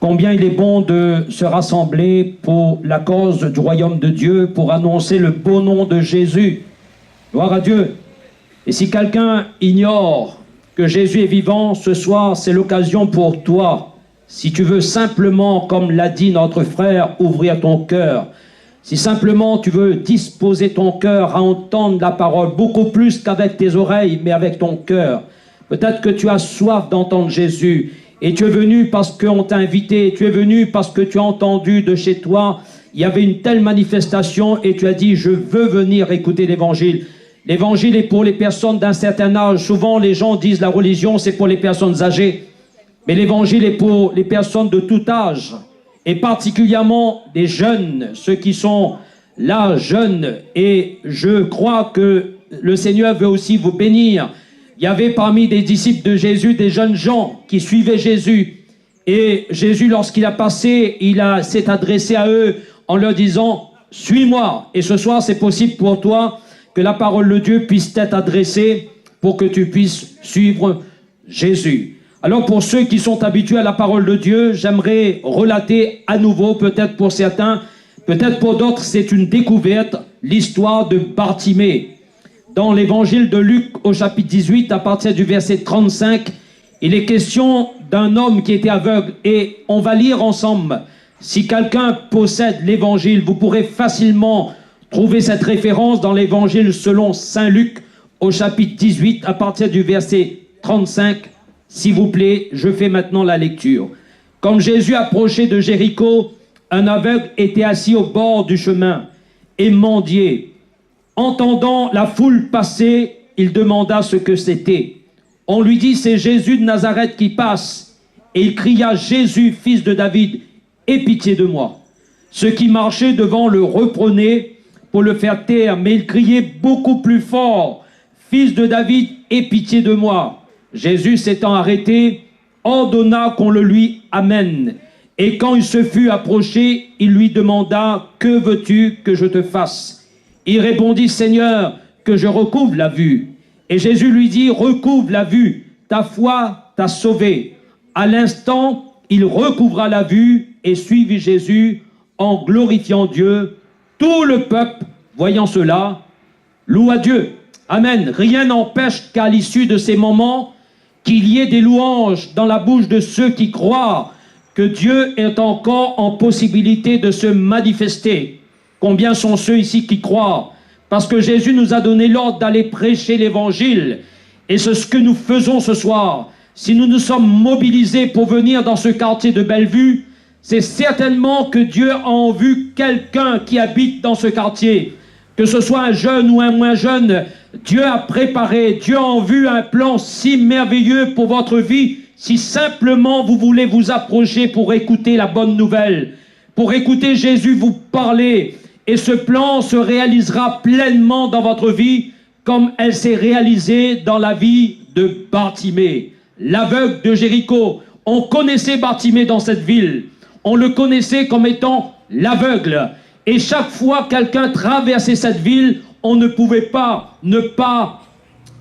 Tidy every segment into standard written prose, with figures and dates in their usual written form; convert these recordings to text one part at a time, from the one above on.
Combien il est bon de se rassembler pour la cause du royaume de Dieu, pour annoncer le beau nom de Jésus. Gloire à Dieu. Et si quelqu'un ignore que Jésus est vivant, ce soir, c'est l'occasion pour toi. Si tu veux simplement, comme l'a dit notre frère, ouvrir ton cœur. Si simplement tu veux disposer ton cœur à entendre la parole, beaucoup plus qu'avec tes oreilles, mais avec ton cœur. Peut-être que tu as soif d'entendre Jésus. Et tu es venu parce qu'on t'a invité, tu es venu parce que tu as entendu de chez toi, il y avait une telle manifestation et tu as dit, je veux venir écouter l'évangile. L'évangile est pour les personnes d'un certain âge. Souvent, les gens disent la religion, c'est pour les personnes âgées. Mais l'évangile est pour les personnes de tout âge. Et particulièrement des jeunes, ceux qui sont là, jeunes. Et je crois que le Seigneur veut aussi vous bénir. Il y avait parmi des disciples de Jésus des jeunes gens qui suivaient Jésus. Et Jésus, lorsqu'il a passé, s'est adressé à eux en leur disant « Suis-moi ». Et ce soir, c'est possible pour toi que la parole de Dieu puisse t'être adressée pour que tu puisses suivre Jésus. Alors pour ceux qui sont habitués à la parole de Dieu, j'aimerais relater à nouveau, peut-être pour certains, peut-être pour d'autres, c'est une découverte, l'histoire de Bartimée. Dans l'évangile de Luc au chapitre 18, à partir du verset 35, il est question d'un homme qui était aveugle. Et on va lire ensemble. Si quelqu'un possède l'évangile, vous pourrez facilement trouver cette référence dans l'évangile selon saint Luc au chapitre 18, à partir du verset 35. S'il vous plaît, je fais maintenant la lecture. Quand Jésus approchait de Jéricho, un aveugle était assis au bord du chemin et mendiait. Entendant la foule passer, il demanda ce que c'était. On lui dit, c'est Jésus de Nazareth qui passe. Et il cria, Jésus, fils de David, aie pitié de moi. Ceux qui marchaient devant le reprenaient pour le faire taire, mais il criait beaucoup plus fort, fils de David, aie pitié de moi. Jésus s'étant arrêté, ordonna qu'on le lui amène. Et quand il se fut approché, il lui demanda, que veux-tu que je te fasse? Il répondit, Seigneur, que je recouvre la vue. Et Jésus lui dit, recouvre la vue, ta foi t'a sauvé. À l'instant, il recouvra la vue et suivit Jésus en glorifiant Dieu. Tout le peuple, voyant cela, loua Dieu. Amen. Rien n'empêche qu'à l'issue de ces moments, qu'il y ait des louanges dans la bouche de ceux qui croient que Dieu est encore en possibilité de se manifester. Combien sont ceux ici qui croient? Parce que Jésus nous a donné l'ordre d'aller prêcher l'évangile. Et c'est ce que nous faisons ce soir. Si nous nous sommes mobilisés pour venir dans ce quartier de Bellevue, c'est certainement que Dieu a en vue quelqu'un qui habite dans ce quartier. Que ce soit un jeune ou un moins jeune, Dieu a préparé, Dieu a en vue un plan si merveilleux pour votre vie, si simplement vous voulez vous approcher pour écouter la bonne nouvelle, pour écouter Jésus vous parler. Et ce plan se réalisera pleinement dans votre vie comme elle s'est réalisée dans la vie de Bartimée, l'aveugle de Jéricho. On connaissait Bartimée dans cette ville. On le connaissait comme étant l'aveugle. Et chaque fois quelqu'un traversait cette ville, on ne pouvait pas ne pas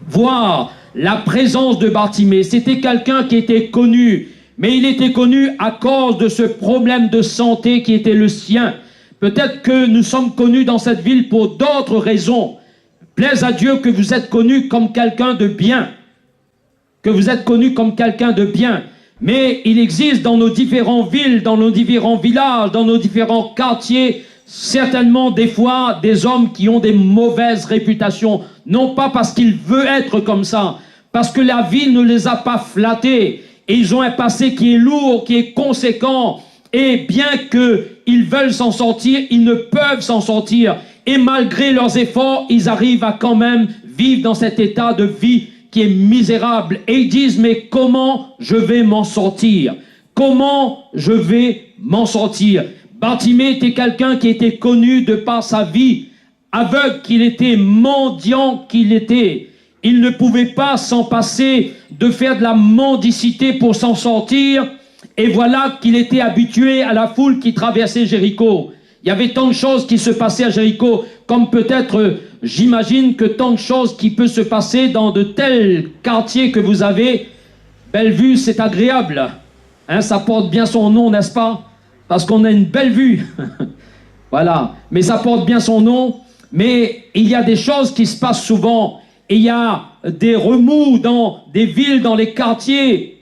voir la présence de Bartimée. C'était quelqu'un qui était connu, mais il était connu à cause de ce problème de santé qui était le sien. Peut-être que nous sommes connus dans cette ville pour d'autres raisons. Plaise à Dieu que vous êtes connus comme quelqu'un de bien. Que vous êtes connus comme quelqu'un de bien. Mais il existe dans nos différentes villes, dans nos différents villages, dans nos différents quartiers, certainement des fois des hommes qui ont des mauvaises réputations. Non pas parce qu'ils veulent être comme ça, parce que la vie ne les a pas flattés. Et ils ont un passé qui est lourd, qui est conséquent. Et bien qu'ils veulent s'en sortir, ils ne peuvent s'en sortir. Et malgré leurs efforts, ils arrivent à quand même vivre dans cet état de vie qui est misérable. Et ils disent, mais comment je vais m'en sortir? Comment je vais m'en sortir? Bartimée était quelqu'un qui était connu de par sa vie, aveugle qu'il était, mendiant qu'il était. Il ne pouvait pas s'en passer de faire de la mendicité pour s'en sortir. Et voilà qu'il était habitué à la foule qui traversait Jéricho. Il y avait tant de choses qui se passaient à Jéricho, comme peut-être, j'imagine que tant de choses qui peuvent se passer dans de tels quartiers que vous avez. Bellevue, c'est agréable. Hein, ça porte bien son nom, n'est-ce pas? Parce qu'on a une belle vue. Voilà. Mais ça porte bien son nom. Mais il y a des choses qui se passent souvent. Et il y a des remous dans des villes, dans les quartiers.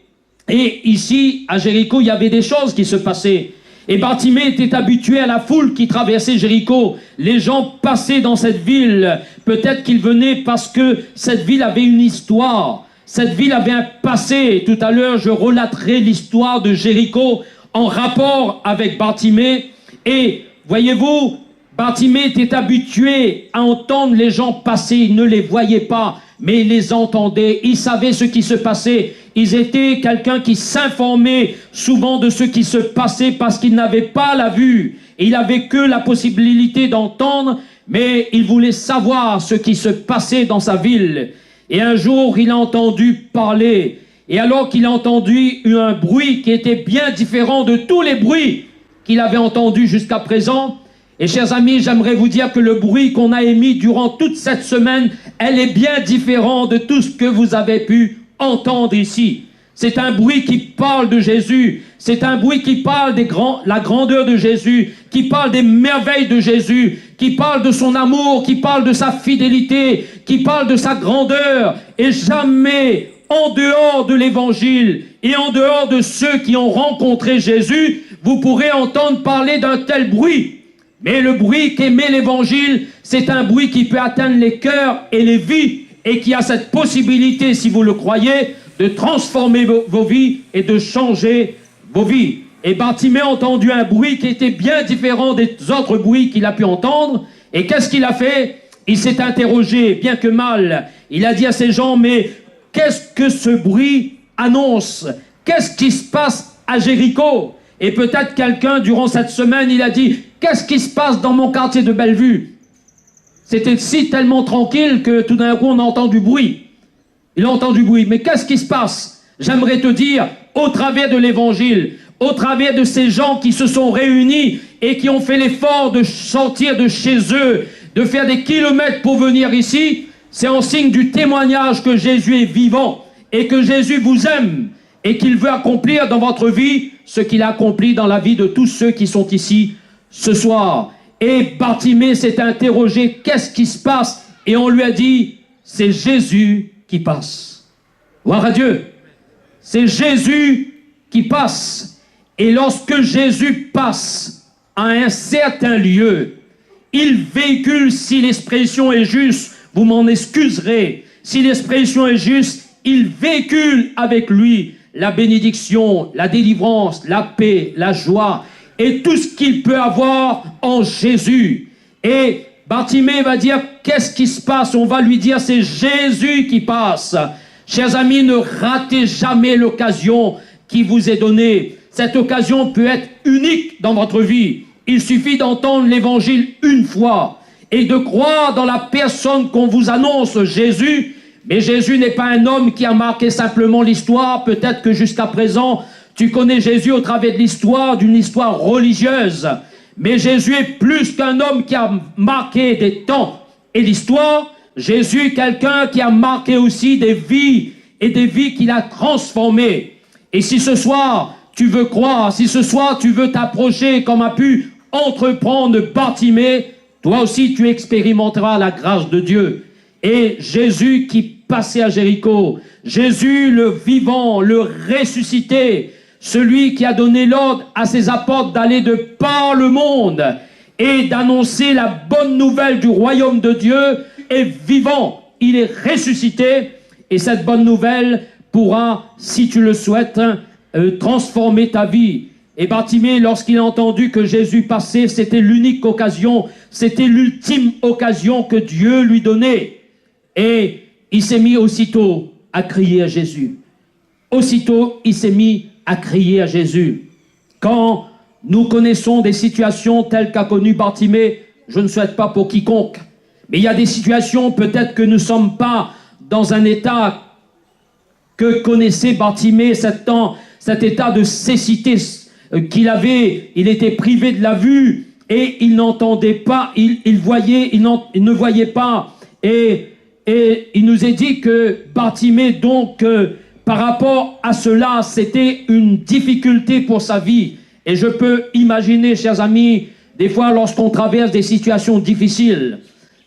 Et ici, à Jéricho, il y avait des choses qui se passaient. Et Bartimée était habitué à la foule qui traversait Jéricho. Les gens passaient dans cette ville. Peut-être qu'ils venaient parce que cette ville avait une histoire. Cette ville avait un passé. Tout à l'heure, je relaterai l'histoire de Jéricho en rapport avec Bartimée. Et voyez-vous, Bartimée était habitué à entendre les gens passer. Il ne les voyait pas, mais il les entendait. Il savait ce qui se passait. Ils étaient quelqu'un qui s'informait souvent de ce qui se passait parce qu'il n'avait pas la vue. Il n'avait que la possibilité d'entendre, mais il voulait savoir ce qui se passait dans sa ville. Et un jour, il a entendu parler. Et alors qu'il a entendu un bruit qui était bien différent de tous les bruits qu'il avait entendus jusqu'à présent. Et chers amis, j'aimerais vous dire que le bruit qu'on a émis durant toute cette semaine, elle est bien différente de tout ce que vous avez pu entendre ici. C'est un bruit qui parle de Jésus. C'est un bruit qui parle la grandeur de Jésus, qui parle des merveilles de Jésus, qui parle de son amour, qui parle de sa fidélité, qui parle de sa grandeur. Et jamais, en dehors de l'évangile et en dehors de ceux qui ont rencontré Jésus, vous pourrez entendre parler d'un tel bruit. Mais le bruit qu'émet l'évangile, c'est un bruit qui peut atteindre les cœurs et les vies et qui a cette possibilité, si vous le croyez, de transformer vos vies et de changer vos vies. Et Bartimée a entendu un bruit qui était bien différent des autres bruits qu'il a pu entendre. Et qu'est-ce qu'il a fait? Il s'est interrogé, bien que mal. Il a dit à ces gens, mais qu'est-ce que ce bruit annonce? Qu'est-ce qui se passe à Jéricho? Et peut-être quelqu'un, durant cette semaine, il a dit, qu'est-ce qui se passe dans mon quartier de Bellevue? C'était si tellement tranquille que tout d'un coup, on entend du bruit. Il entend du bruit. Mais qu'est-ce qui se passe? J'aimerais te dire, au travers de l'évangile, au travers de ces gens qui se sont réunis et qui ont fait l'effort de sortir de chez eux, de faire des kilomètres pour venir ici, c'est en signe du témoignage que Jésus est vivant et que Jésus vous aime et qu'il veut accomplir dans votre vie ce qu'il a accompli dans la vie de tous ceux qui sont ici ce soir. Et Bartimée s'est interrogé, qu'est-ce qui se passe? Et on lui a dit, c'est Jésus qui passe. Gloire à Dieu. C'est Jésus qui passe. Et lorsque Jésus passe à un certain lieu, il véhicule, si l'expression est juste, vous m'en excuserez, si l'expression est juste, il véhicule avec lui la bénédiction, la délivrance, la paix, la joie et tout ce qu'il peut avoir en Jésus. Et Bartimée va dire, qu'est-ce qui se passe? On va lui dire, c'est Jésus qui passe. Chers amis, ne ratez jamais l'occasion qui vous est donnée. Cette occasion peut être unique dans votre vie. Il suffit d'entendre l'évangile une fois et de croire dans la personne qu'on vous annonce, Jésus. Mais Jésus n'est pas un homme qui a marqué simplement l'histoire. Peut-être que jusqu'à présent, tu connais Jésus au travers de l'histoire, d'une histoire religieuse. Mais Jésus est plus qu'un homme qui a marqué des temps et l'histoire. Jésus est quelqu'un qui a marqué aussi des vies et des vies qu'il a transformées. Et si ce soir, tu veux croire, si ce soir, tu veux t'approcher comme a pu entreprendre Bartimée, toi aussi, tu expérimenteras la grâce de Dieu. Et Jésus qui passait à Jéricho, Jésus le vivant, le ressuscité, celui qui a donné l'ordre à ses apôtres d'aller de par le monde et d'annoncer la bonne nouvelle du royaume de Dieu, est vivant, il est ressuscité, et cette bonne nouvelle pourra, si tu le souhaites, transformer ta vie. Et Bartimée, lorsqu'il a entendu que Jésus passait, c'était l'unique occasion, c'était l'ultime occasion que Dieu lui donnait. Et il s'est mis aussitôt à crier à Jésus. Aussitôt, il s'est mis à crier à Jésus. Quand nous connaissons des situations telles qu'a connu Bartimée, je ne souhaite pas pour quiconque, mais il y a des situations, peut-être que nous ne sommes pas dans un état que connaissait Bartimée, cet état de cécité qu'il avait. Il était privé de la vue et il n'entendait pas, il ne voyait pas. Et il nous est dit que Bartimée, donc, par rapport à cela, c'était une difficulté pour sa vie. Et je peux imaginer, chers amis, des fois lorsqu'on traverse des situations difficiles,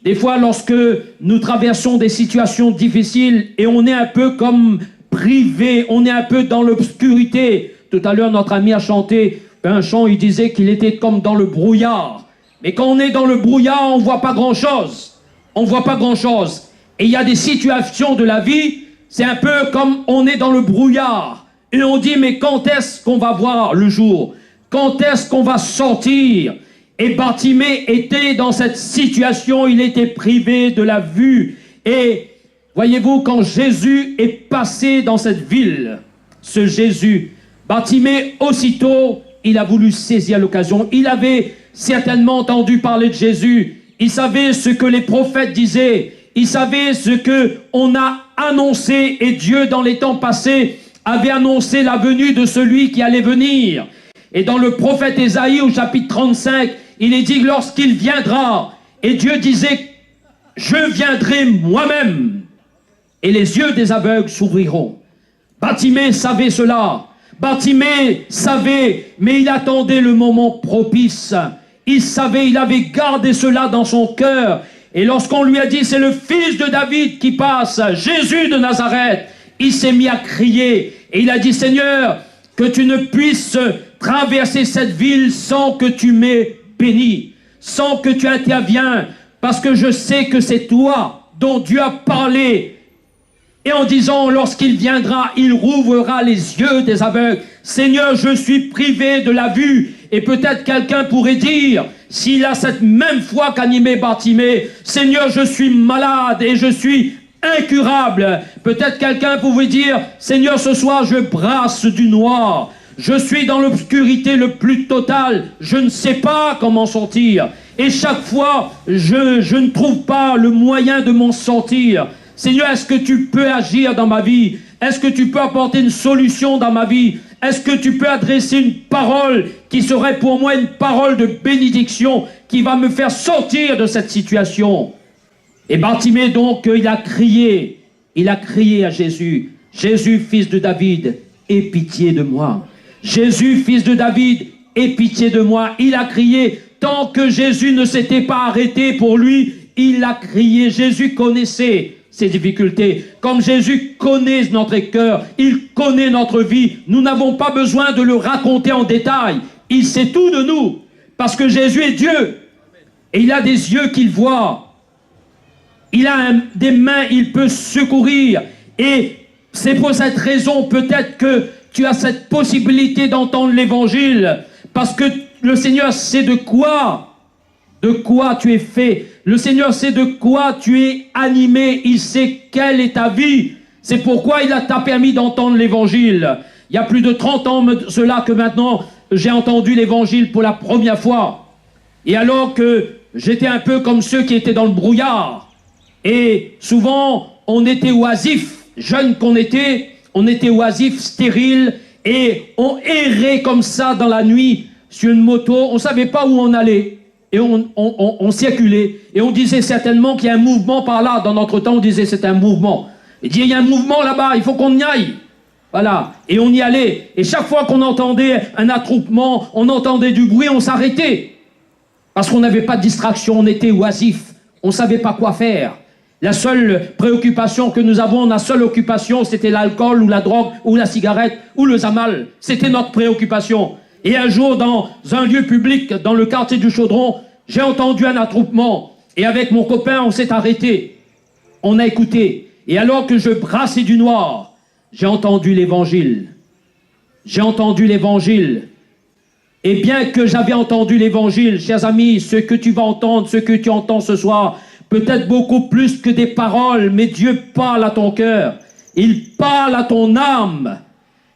des fois lorsque nous traversons des situations difficiles et on est un peu comme privé, on est un peu dans l'obscurité. Tout à l'heure, notre ami a chanté un chant, il disait qu'il était comme dans le brouillard. Mais quand on est dans le brouillard, on ne voit pas grand-chose. On ne voit pas grand-chose. Et il y a des situations de la vie, c'est un peu comme on est dans le brouillard. Et on dit, mais quand est-ce qu'on va voir le jour? Quand est-ce qu'on va sortir? Et Bartimée était dans cette situation, il était privé de la vue. Et voyez-vous, quand Jésus est passé dans cette ville, ce Jésus, Bartimée, aussitôt, il a voulu saisir l'occasion. Il avait certainement entendu parler de Jésus. Il savait ce que les prophètes disaient. Il savait ce qu'on a annoncé. Et Dieu, dans les temps passés, avait annoncé la venue de celui qui allait venir. Et dans le prophète Ésaïe, au chapitre 35, il est dit lorsqu'il viendra. Et Dieu disait, je viendrai moi-même. Et les yeux des aveugles s'ouvriront. Bartimée savait cela. Bartimée savait, mais il attendait le moment propice. Il savait, il avait gardé cela dans son cœur. Et lorsqu'on lui a dit, c'est le fils de David qui passe, Jésus de Nazareth, il s'est mis à crier. Et il a dit, Seigneur, que tu ne puisses traverser cette ville sans que tu m'aies béni, sans que tu interviennes, parce que je sais que c'est toi dont Dieu a parlé. Et en disant, lorsqu'il viendra, il rouvrira les yeux des aveugles. Seigneur, je suis privé de la vue. Et peut-être quelqu'un pourrait dire, s'il a cette même foi qu'animé Bartimée, Seigneur, je suis malade et je suis incurable. Peut-être quelqu'un pourrait dire, Seigneur, ce soir, je brasse du noir. Je suis dans l'obscurité le plus totale. Je ne sais pas comment sortir. Et chaque fois, je ne trouve pas le moyen de m'en sortir. Seigneur, est-ce que tu peux agir dans ma vie? Est-ce que tu peux apporter une solution dans ma vie? Est-ce que tu peux adresser une parole qui serait pour moi une parole de bénédiction qui va me faire sortir de cette situation? Et Bartimée donc, il a crié à Jésus, Jésus, fils de David, aie pitié de moi. Jésus, fils de David, aie pitié de moi. Il a crié, tant que Jésus ne s'était pas arrêté pour lui, il a crié. Jésus connaissait ces difficultés. Comme Jésus connaît notre cœur, il connaît notre vie. Nous n'avons pas besoin de le raconter en détail. Il sait tout de nous. Parce que Jésus est Dieu. Et il a des yeux qu'il voit. Il a des mains, il peut secourir. Et c'est pour cette raison peut-être que tu as cette possibilité d'entendre l'évangile. Parce que le Seigneur sait de quoi tu es fait. Le Seigneur sait de quoi tu es animé. Il sait quelle est ta vie. C'est pourquoi il t'a permis d'entendre l'évangile. Il y a plus de 30 ans de cela que maintenant j'ai entendu l'évangile pour la première fois. Et alors que j'étais un peu comme ceux qui étaient dans le brouillard. Et souvent on était oisifs, jeunes qu'on était, on était oisifs, stériles. Et on errait comme ça dans la nuit sur une moto. On ne savait pas où on allait. Et on circulait. Et on disait certainement qu'il y a un mouvement par là. Dans notre temps, on disait c'est un mouvement. Il dit il y a un mouvement là-bas, il faut qu'on y aille. Voilà. Et on y allait. Et chaque fois qu'on entendait un attroupement, on entendait du bruit, on s'arrêtait. Parce qu'on n'avait pas de distraction, on était oisifs. On ne savait pas quoi faire. La seule préoccupation que nous avons, la seule occupation, c'était l'alcool ou la drogue ou la cigarette ou le zamal. C'était notre préoccupation. Et un jour, dans un lieu public, dans le quartier du Chaudron, j'ai entendu un attroupement. Et avec mon copain, on s'est arrêté. On a écouté. Et alors que je brassais du noir, j'ai entendu l'évangile. J'ai entendu l'évangile. Et bien que j'avais entendu l'évangile, chers amis, ce que tu vas entendre, ce que tu entends ce soir, peut-être beaucoup plus que des paroles, mais Dieu parle à ton cœur. Il parle à ton âme.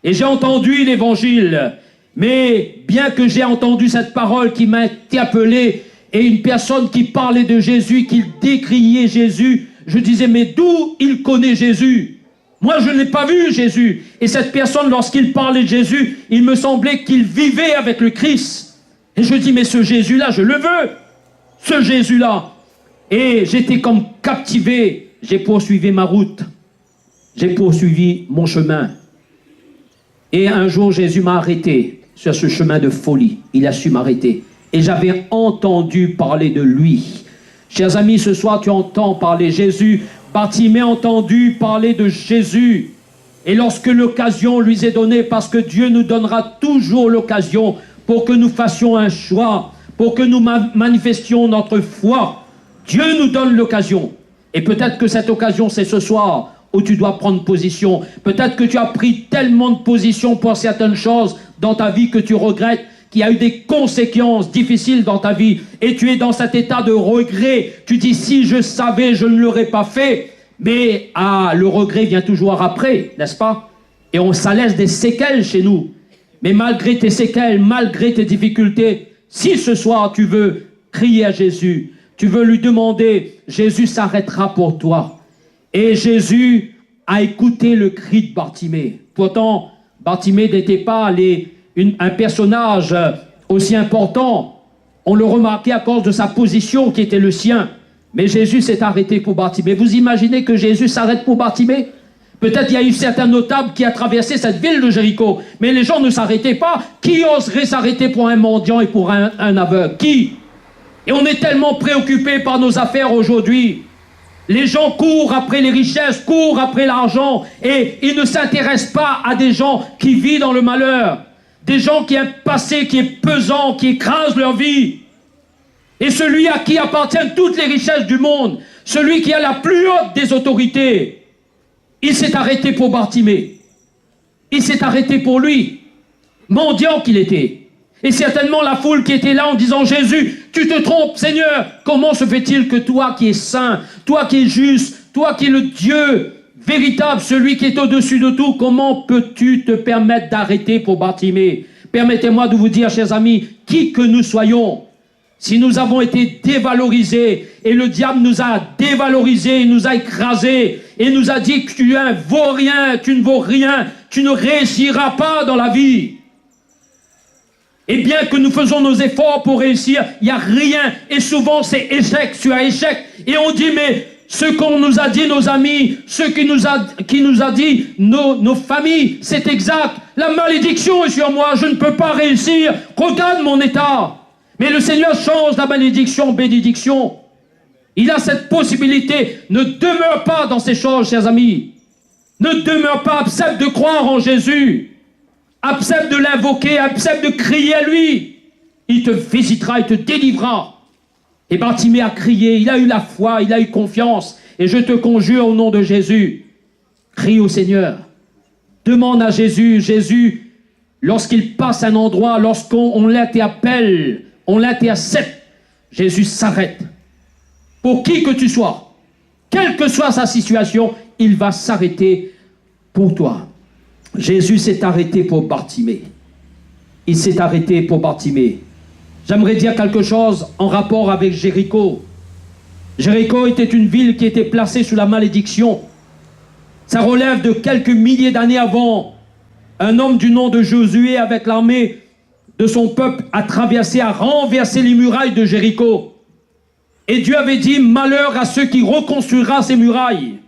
Et j'ai entendu l'évangile. Mais bien que j'ai entendu cette parole qui m'a interpellé et une personne qui parlait de Jésus, qui décriait Jésus, je disais, mais d'où il connaît Jésus? Moi, je n'ai pas vu Jésus. Et cette personne, lorsqu'il parlait de Jésus, il me semblait qu'il vivait avec le Christ. Et je dis, mais ce Jésus-là, je le veux. Ce Jésus-là. Et j'étais comme captivé. J'ai poursuivi ma route. j'ai poursuivi mon chemin. Et un jour, Jésus m'a arrêté sur ce chemin de folie. Il a su m'arrêter. Et j'avais entendu parler de lui. Chers amis, ce soir, tu entends parler Jésus. Bartimée a entendu parler de Jésus. Et lorsque l'occasion lui est donnée, parce que Dieu nous donnera toujours l'occasion pour que nous fassions un choix, pour que nous manifestions notre foi, Dieu nous donne l'occasion. Et peut-être que cette occasion, c'est ce soir où tu dois prendre position. Peut-être que tu as pris tellement de position pour certaines choses dans ta vie que tu regrettes, qu'il y a eu des conséquences difficiles dans ta vie. Et tu es dans cet état de regret. Tu dis, si je savais, je ne l'aurais pas fait. Mais le regret vient toujours après, n'est-ce pas? Et ça laisse des séquelles chez nous. Mais malgré tes séquelles, malgré tes difficultés, si ce soir tu veux crier à Jésus, tu veux lui demander, Jésus s'arrêtera pour toi. Et Jésus a écouté le cri de Bartimée. Pourtant, Bartimée n'était pas un personnage aussi important. On le remarquait à cause de sa position qui était le sien. Mais Jésus s'est arrêté pour Bartimée. Vous imaginez que Jésus s'arrête pour Bartimée? Peut-être il y a eu certains notables qui ont traversé cette ville de Jéricho. Mais les gens ne s'arrêtaient pas. Qui oserait s'arrêter pour un mendiant et pour un aveugle? Qui? Et on est tellement préoccupés par nos affaires aujourd'hui. Les gens courent après les richesses, courent après l'argent. Et ils ne s'intéressent pas à des gens qui vivent dans le malheur. Des gens qui ont un passé qui est pesant, qui écrase leur vie. Et celui à qui appartiennent toutes les richesses du monde, celui qui a la plus haute des autorités, il s'est arrêté pour Bartimée. Il s'est arrêté pour lui, mendiant qu'il était. Et certainement la foule qui était là en disant, Jésus, tu te trompes, Seigneur, comment se fait-il que toi qui es saint, toi qui es juste, toi qui es le Dieu véritable, celui qui est au-dessus de tout, comment peux-tu te permettre d'arrêter pour Bartimée? Permettez-moi de vous dire, chers amis, qui que nous soyons, si nous avons été dévalorisés, et le diable nous a dévalorisés, nous a écrasés, et nous a dit que tu ne vaux rien, tu ne vaux rien, tu ne réussiras pas dans la vie. Et bien que nous faisons nos efforts pour réussir, il n'y a rien, et souvent c'est échec sur échec, et on dit, mais ce qu'on nous a dit nos amis, ce qui nous a dit nos familles, c'est exact, la malédiction est sur moi, je ne peux pas réussir, regarde mon état. Mais le Seigneur change la malédiction en bénédiction. Il a cette possibilité. Ne demeure pas dans ces choses, chers amis. Ne demeure pas, accepte de croire en Jésus. Accepte de l'invoquer, accepte de crier à lui. Il te visitera, il te délivrera. Et Bartimée a crié, il a eu la foi, il a eu confiance. Et je te conjure au nom de Jésus, crie au Seigneur. Demande à Jésus, Jésus, lorsqu'il passe un endroit, lorsqu'on l'interpelle, on l'intercepte, Jésus s'arrête. Pour qui que tu sois, quelle que soit sa situation, il va s'arrêter pour toi. Jésus s'est arrêté pour Bartimée. Il s'est arrêté pour Bartimée. J'aimerais dire quelque chose en rapport avec Jéricho. Jéricho était une ville qui était placée sous la malédiction. Ça relève de quelques milliers d'années avant. Un homme du nom de Josué avec l'armée de son peuple a traversé, a renversé les murailles de Jéricho. Et Dieu avait dit, malheur à ceux qui reconstruira ces murailles.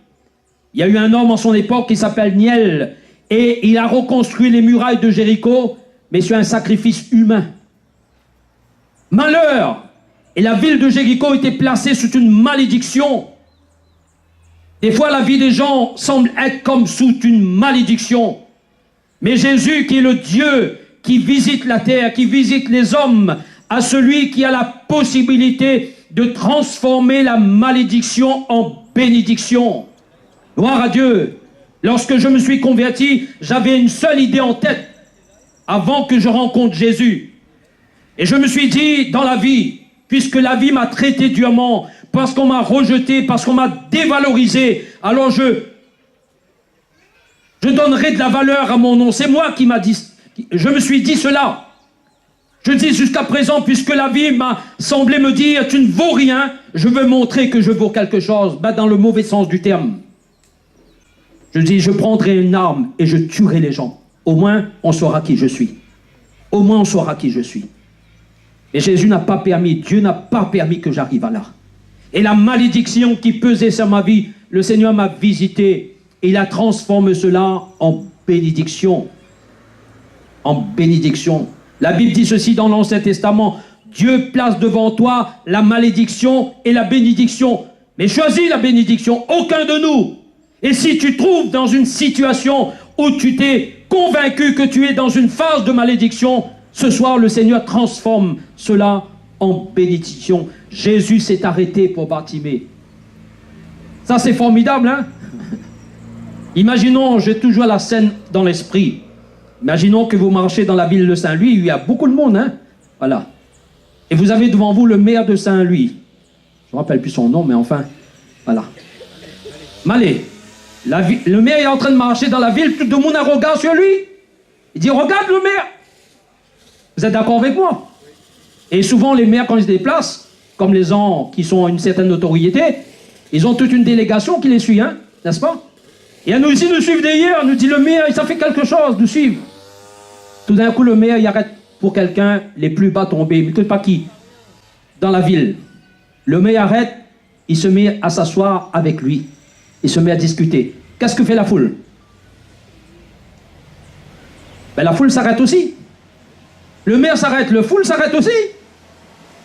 Il y a eu un homme en son époque qui s'appelle Niel, et il a reconstruit les murailles de Jéricho, mais sur un sacrifice humain. Malheur! Et la ville de Jéricho était placée sous une malédiction. Des fois, la vie des gens semble être comme sous une malédiction. Mais Jésus, qui est le Dieu qui visite la terre, qui visite les hommes, à celui qui a la possibilité de transformer la malédiction en bénédiction. Gloire à Dieu. Lorsque je me suis converti, j'avais une seule idée en tête, avant que je rencontre Jésus. Et je me suis dit, dans la vie, puisque la vie m'a traité durement, parce qu'on m'a rejeté, parce qu'on m'a dévalorisé, alors je donnerai de la valeur à mon nom. C'est moi qui m'a dit. Je me suis dit cela. Je dis jusqu'à présent, puisque la vie m'a semblé me dire, tu ne vaux rien, je veux montrer que je vaux quelque chose, dans le mauvais sens du terme. Je dis, je prendrai une arme et je tuerai les gens. Au moins, on saura qui je suis. Au moins, on saura qui je suis. Et Jésus n'a pas permis, Dieu n'a pas permis que j'arrive à là. Et la malédiction qui pesait sur ma vie, le Seigneur m'a visité et il a transformé cela en bénédiction. En bénédiction. La Bible dit ceci dans l'Ancien Testament, Dieu place devant toi la malédiction et la bénédiction. Mais choisis la bénédiction, aucun de nous. Et si tu trouves dans une situation où tu t'es convaincu que tu es dans une phase de malédiction, ce soir le Seigneur transforme cela en bénédiction. Jésus s'est arrêté pour Bartimée. Ça c'est formidable, hein? Imaginons, j'ai toujours la scène dans l'esprit. Imaginons que vous marchez dans la ville de Saint-Louis, il y a beaucoup de monde, hein? Voilà. Et vous avez devant vous le maire de Saint-Louis. Je ne me rappelle plus son nom, mais enfin, voilà. Malé. Le maire est en train de marcher dans la ville, tout le monde a un regard sur lui. Il dit, regarde le maire. Vous êtes d'accord avec moi? Et souvent, les maires, quand ils se déplacent, comme les gens qui sont à une certaine notoriété, ils ont toute une délégation qui les suit, hein, n'est-ce pas? Et à nous aussi, nous suivre d'ailleurs, nous dit le maire, ça fait quelque chose de suivre. Tout d'un coup, le maire, il arrête pour quelqu'un les plus bas tombés, mais pas qui? Dans la ville. Le maire arrête, il se met à s'asseoir avec lui. Il se met à discuter. Qu'est-ce que fait la foule? Ben, la foule s'arrête aussi. Le maire s'arrête, le foule s'arrête aussi.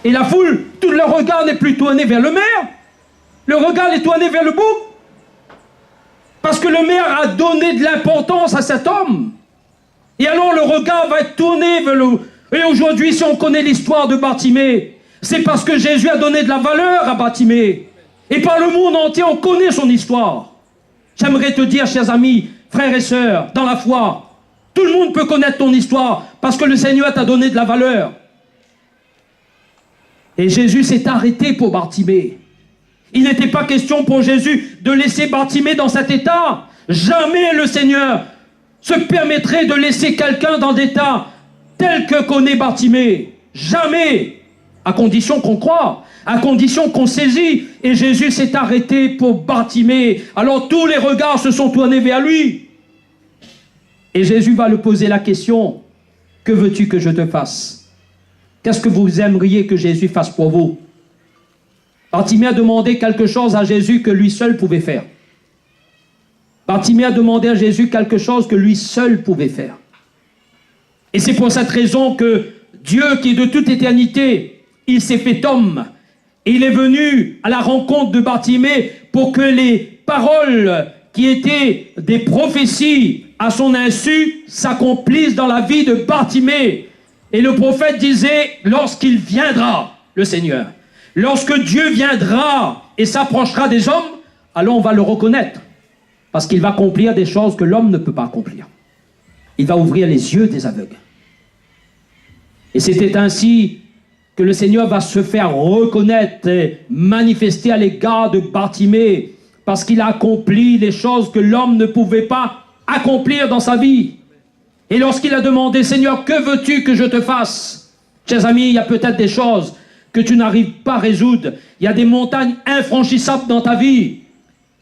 Et la foule, tout le regard n'est plus tourné vers le maire. Le regard est tourné vers le bouc. Parce que le maire a donné de l'importance à cet homme. Et alors le regard va être tourné vers le... Et aujourd'hui, si on connaît l'histoire de Bartimée, c'est parce que Jésus a donné de la valeur à Bartimée. Et par le monde entier, on connaît son histoire. J'aimerais te dire, chers amis, frères et sœurs, dans la foi, tout le monde peut connaître ton histoire parce que le Seigneur t'a donné de la valeur. Et Jésus s'est arrêté pour Bartimée. Il n'était pas question pour Jésus de laisser Bartimée dans cet état. Jamais le Seigneur se permettrait de laisser quelqu'un dans l'état tel que connaît Bartimée. Jamais. À condition qu'on croit, à condition qu'on saisit. Et Jésus s'est arrêté pour Bartimée. Alors tous les regards se sont tournés vers lui. Et Jésus va lui poser la question, que veux-tu que je te fasse? Qu'est-ce que vous aimeriez que Jésus fasse pour vous? Bartimée a demandé quelque chose à Jésus que lui seul pouvait faire. Bartimée a demandé à Jésus quelque chose que lui seul pouvait faire. Et c'est pour cette raison que Dieu, qui est de toute éternité, il s'est fait homme. Et il est venu à la rencontre de Bartimée pour que les paroles qui étaient des prophéties à son insu s'accomplissent dans la vie de Bartimée. Et le prophète disait, lorsqu'il viendra, le Seigneur, lorsque Dieu viendra et s'approchera des hommes, alors on va le reconnaître. Parce qu'il va accomplir des choses que l'homme ne peut pas accomplir. Il va ouvrir les yeux des aveugles. Et c'était ainsi que le Seigneur va se faire reconnaître et manifester à l'égard de Bartimée, parce qu'il a accompli les choses que l'homme ne pouvait pas accomplir dans sa vie. Et lorsqu'il a demandé, Seigneur, que veux-tu que je te fasse? Chers amis, il y a peut-être des choses que tu n'arrives pas à résoudre. Il y a des montagnes infranchissables dans ta vie.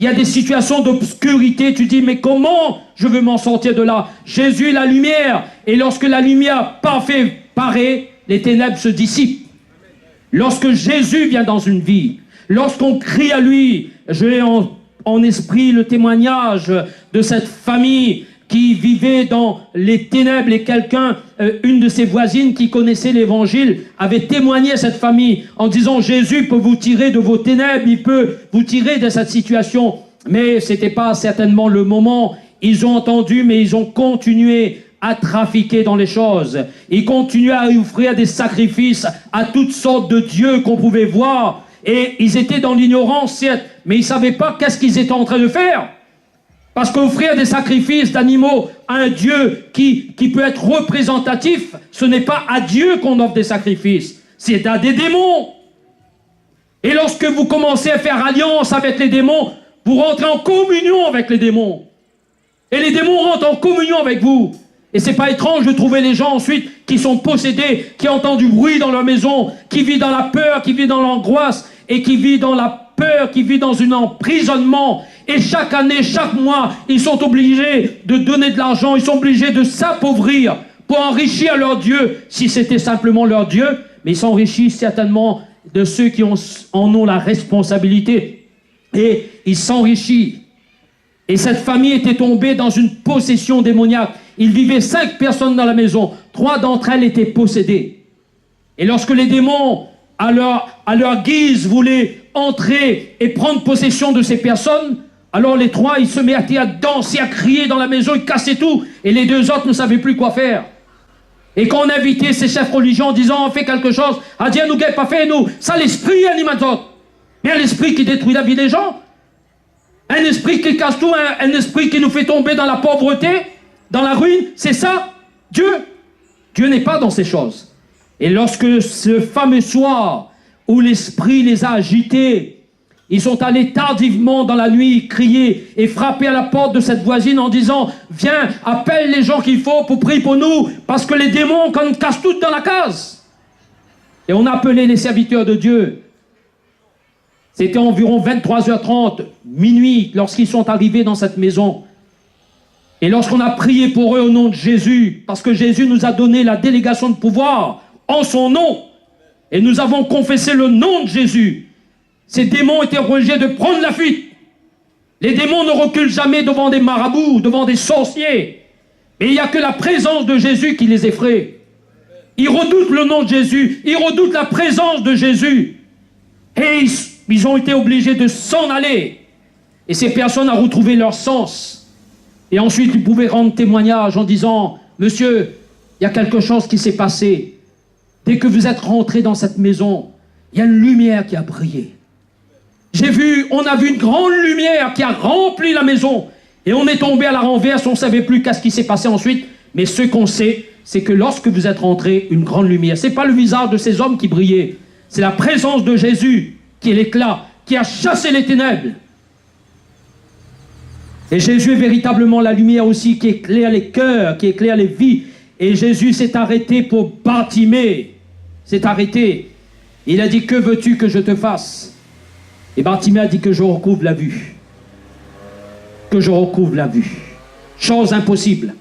Il y a des situations d'obscurité. Tu dis, mais comment je veux m'en sortir de là? Jésus est la lumière. Et lorsque la lumière parfaite paraît, les ténèbres se dissipent. Lorsque Jésus vient dans une vie, lorsqu'on crie à lui, j'ai en esprit le témoignage de cette famille qui vivait dans les ténèbres, et quelqu'un, une de ses voisines qui connaissait l'évangile, avait témoigné à cette famille en disant, Jésus peut vous tirer de vos ténèbres, il peut vous tirer de cette situation. Mais ce n'était pas certainement le moment. Ils ont entendu, mais ils ont continué à trafiquer dans les choses. Ils continuaient à offrir des sacrifices à toutes sortes de dieux qu'on pouvait voir. Et ils étaient dans l'ignorance, certes, mais ils ne savaient pas qu'est-ce qu'ils étaient en train de faire. Parce qu'offrir des sacrifices d'animaux à un Dieu qui peut être représentatif, ce n'est pas à Dieu qu'on offre des sacrifices, c'est à des démons. Et lorsque vous commencez à faire alliance avec les démons, vous rentrez en communion avec les démons. Et les démons rentrent en communion avec vous. Et c'est pas étrange de trouver les gens ensuite qui sont possédés, qui entendent du bruit dans leur maison, qui vivent dans la peur, qui vivent dans l'angoisse, et qui vivent dans la peur, qui vivent dans un emprisonnement. Et chaque année, chaque mois, ils sont obligés de donner de l'argent, ils sont obligés de s'appauvrir pour enrichir leur Dieu, si c'était simplement leur Dieu, mais ils s'enrichissent certainement de ceux qui en ont la responsabilité. Et ils s'enrichissent. Et cette famille était tombée dans une possession démoniaque. Il vivait 5 personnes dans la maison. 3 d'entre elles étaient possédées. Et lorsque les démons, à leur guise, voulaient entrer et prendre possession de ces personnes, alors les 3, ils se mettaient à danser, à crier dans la maison, ils cassaient tout. Et les 2 autres ne savaient plus quoi faire. Et quand on invitait ces chefs religieux en disant, on fait quelque chose, à dire, nous, pas fait, nous, ça l'esprit animateur. Mais un esprit qui détruit la vie des gens. Un esprit qui casse tout, un esprit qui nous fait tomber dans la pauvreté, dans la ruine, c'est ça, Dieu. Dieu n'est pas dans ces choses. Et lorsque ce fameux soir où l'esprit les a agités, ils sont allés tardivement dans la nuit crier et frapper à la porte de cette voisine en disant « Viens, appelle les gens qu'il faut pour prier pour nous, parce que les démons cassent tout dans la case. » Et on a appelé les serviteurs de Dieu. C'était environ 23h30, minuit, lorsqu'ils sont arrivés dans cette maison. Et lorsqu'on a prié pour eux au nom de Jésus, parce que Jésus nous a donné la délégation de pouvoir en son nom, et nous avons confessé le nom de Jésus, ces démons étaient obligés de prendre la fuite. Les démons ne reculent jamais devant des marabouts, devant des sorciers. Mais il n'y a que la présence de Jésus qui les effraie. Ils redoutent le nom de Jésus, ils redoutent la présence de Jésus. Et ils ont été obligés de s'en aller. Et ces personnes ont retrouvé leur sens. Et ensuite, ils pouvaient rendre témoignage en disant, « Monsieur, il y a quelque chose qui s'est passé. Dès que vous êtes rentré dans cette maison, il y a une lumière qui a brillé. On a vu une grande lumière qui a rempli la maison. Et on est tombé à la renverse, on ne savait plus qu'est-ce qui s'est passé ensuite. Mais ce qu'on sait, c'est que lorsque vous êtes rentré, une grande lumière. Ce n'est pas le visage de ces hommes qui brillaient. C'est la présence de Jésus qui est l'éclat, qui a chassé les ténèbres. Et Jésus est véritablement la lumière aussi qui éclaire les cœurs, qui éclaire les vies. Et Jésus s'est arrêté pour Bartimée. S'est arrêté. Il a dit, que veux-tu que je te fasse? Et Bartimée a dit que je recouvre la vue. Que je recouvre la vue. Chose impossible,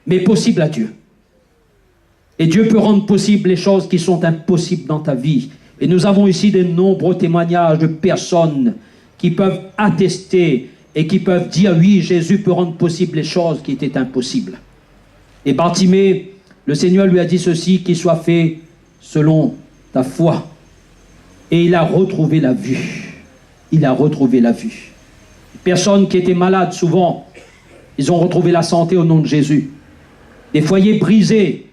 mais possible à Dieu. Et Dieu peut rendre possible les choses qui sont impossibles dans ta vie. Et nous avons ici de nombreux témoignages de personnes qui peuvent attester et qui peuvent dire, oui, Jésus peut rendre possible les choses qui étaient impossibles. Et Bartimée, le Seigneur lui a dit ceci, qu'il soit fait selon ta foi. Et il a retrouvé la vue. Il a retrouvé la vue. Les personnes qui étaient malades, souvent, ils ont retrouvé la santé au nom de Jésus. Des foyers brisés,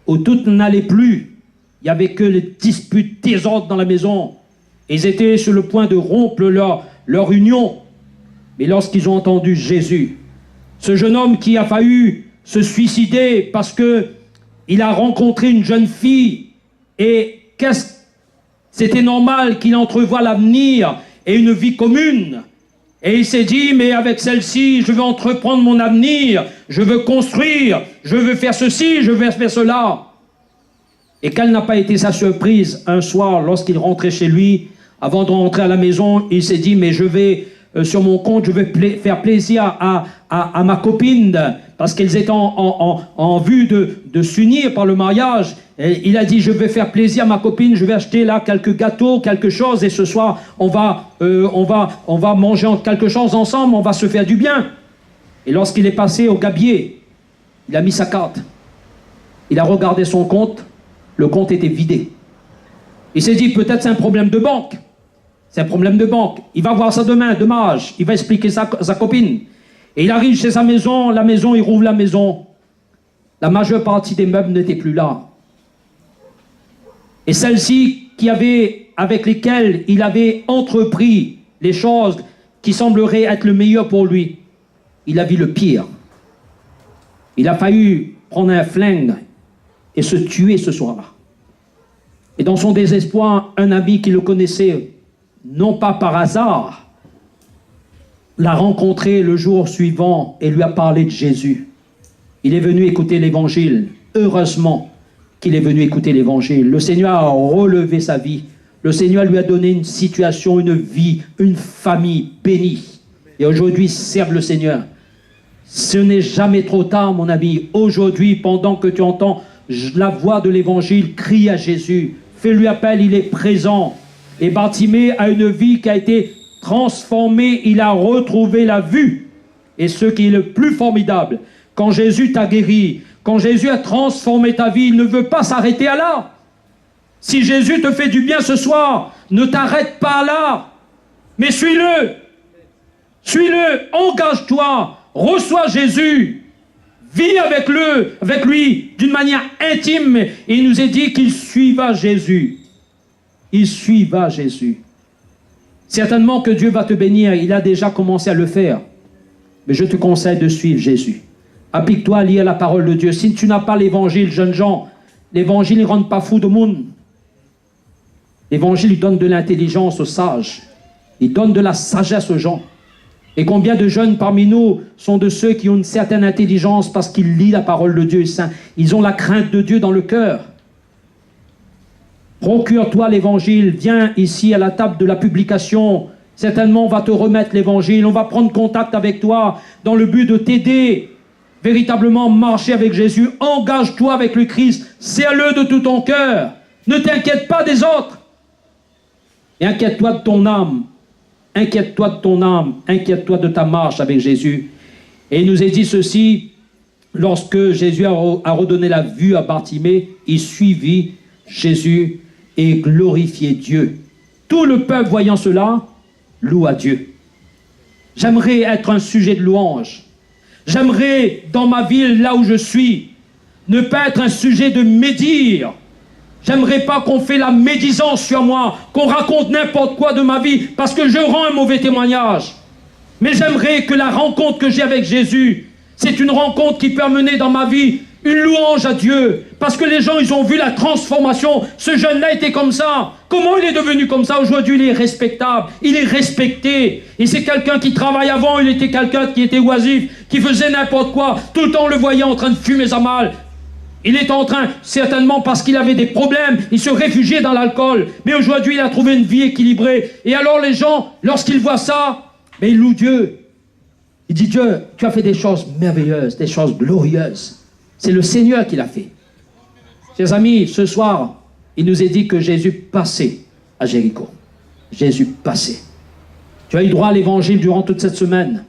où tout n'allait plus. Il n'y avait que les disputes, désordres dans la maison. Ils étaient sur le point de rompre leur union. Mais lorsqu'ils ont entendu Jésus, ce jeune homme qui a failli se suicider parce qu'il a rencontré une jeune fille, et c'était normal qu'il entrevoie l'avenir et une vie commune. Et il s'est dit, mais avec celle-ci, je veux entreprendre mon avenir, je veux construire, je veux faire ceci, je veux faire cela. Et quelle n'a pas été sa surprise un soir, lorsqu'il rentrait chez lui, avant de rentrer à la maison, il s'est dit, mais je vais, sur mon compte, je vais faire plaisir à ma copine, parce qu'ils étaient en vue de s'unir par le mariage. Et il a dit, je vais faire plaisir à ma copine, je vais acheter là quelques gâteaux, quelque chose, et ce soir, on va manger quelque chose ensemble, on va se faire du bien. Et lorsqu'il est passé au gabier, il a mis sa carte. Il a regardé son compte, le compte était vidé. Il s'est dit, peut-être c'est un problème de banque. C'est un problème de banque. Il va voir ça demain, dommage. Il va expliquer ça à sa copine. Et il arrive chez sa maison, il rouvre la maison. La majeure partie des meubles n'étaient plus là. Et celles-ci avec lesquelles il avait entrepris les choses qui sembleraient être le meilleur pour lui, il a vu le pire. Il a failli prendre un flingue et se tuer ce soir-là. Et dans son désespoir, un ami qui le connaissait, non pas par hasard, l'a rencontré le jour suivant et lui a parlé de Jésus. Il est venu écouter l'évangile. Heureusement qu'il est venu écouter l'évangile. Le Seigneur a relevé sa vie. Le Seigneur lui a donné une situation, une vie, une famille bénie. Et aujourd'hui, serve le Seigneur. Ce n'est jamais trop tard, mon ami. Aujourd'hui, pendant que tu entends la voix de l'évangile, crie à Jésus. Fais-lui appel, il est présent. Et Bartimée a une vie qui a été transformée. Il a retrouvé la vue. Et ce qui est le plus formidable, quand Jésus t'a guéri, quand Jésus a transformé ta vie, il ne veut pas s'arrêter à là. Si Jésus te fait du bien ce soir, ne t'arrête pas là, mais suis-le. Suis-le, engage-toi, reçois Jésus, vis avec lui d'une manière intime. Et il nous est dit qu'il suivra Jésus. Il suivra Jésus. Certainement que Dieu va te bénir, il a déjà commencé à le faire. Mais je te conseille de suivre Jésus. Applique-toi à lire la parole de Dieu. Si tu n'as pas l'évangile, jeunes gens, l'évangile ne rend pas fou de monde. L'évangile, il donne de l'intelligence aux sages. Il donne de la sagesse aux gens. Et combien de jeunes parmi nous sont de ceux qui ont une certaine intelligence parce qu'ils lisent la parole de Dieu. Ils ont la crainte de Dieu dans le cœur. Procure-toi l'évangile. Viens ici à la table de la publication. Certainement, on va te remettre l'évangile. On va prendre contact avec toi dans le but de t'aider. Véritablement marcher avec Jésus. Engage-toi avec le Christ. Serre-le de tout ton cœur. Ne t'inquiète pas des autres. Et inquiète-toi de ton âme. Inquiète-toi de ton âme. Inquiète-toi de ta marche avec Jésus. Et il nous est dit ceci, lorsque Jésus a redonné la vue à Bartimée, il suivit Jésus et glorifiait Dieu. Tout le peuple voyant cela, loua Dieu. J'aimerais être un sujet de louange. J'aimerais, dans ma ville, là où je suis, ne pas être un sujet de médire. J'aimerais pas qu'on fait la médisance sur moi, qu'on raconte n'importe quoi de ma vie, parce que je rends un mauvais témoignage. Mais j'aimerais que la rencontre que j'ai avec Jésus, c'est une rencontre qui peut amener dans ma vie une louange à Dieu. Parce que les gens, ils ont vu la transformation. Ce jeune-là était comme ça. Comment il est devenu comme ça? Aujourd'hui, il est respectable. Il est respecté. Et c'est quelqu'un qui travaille avant. Il était quelqu'un qui était oisif, qui faisait n'importe quoi. Tout le temps, on le voyait en train de fumer sa malle. Il est en train, certainement parce qu'il avait des problèmes, il se réfugiait dans l'alcool. Mais aujourd'hui, il a trouvé une vie équilibrée. Et alors les gens, lorsqu'ils voient ça, mais ils louent Dieu. Il dit, Dieu, tu as fait des choses merveilleuses, des choses glorieuses. C'est le Seigneur qui l'a fait. Chers amis, ce soir, il nous est dit que Jésus passait à Jéricho. Jésus passait. Tu as eu droit à l'évangile durant toute cette semaine.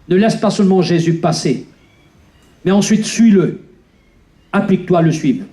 Ne laisse pas seulement Jésus passer, mais ensuite suis-le. Applique-toi à le suivre.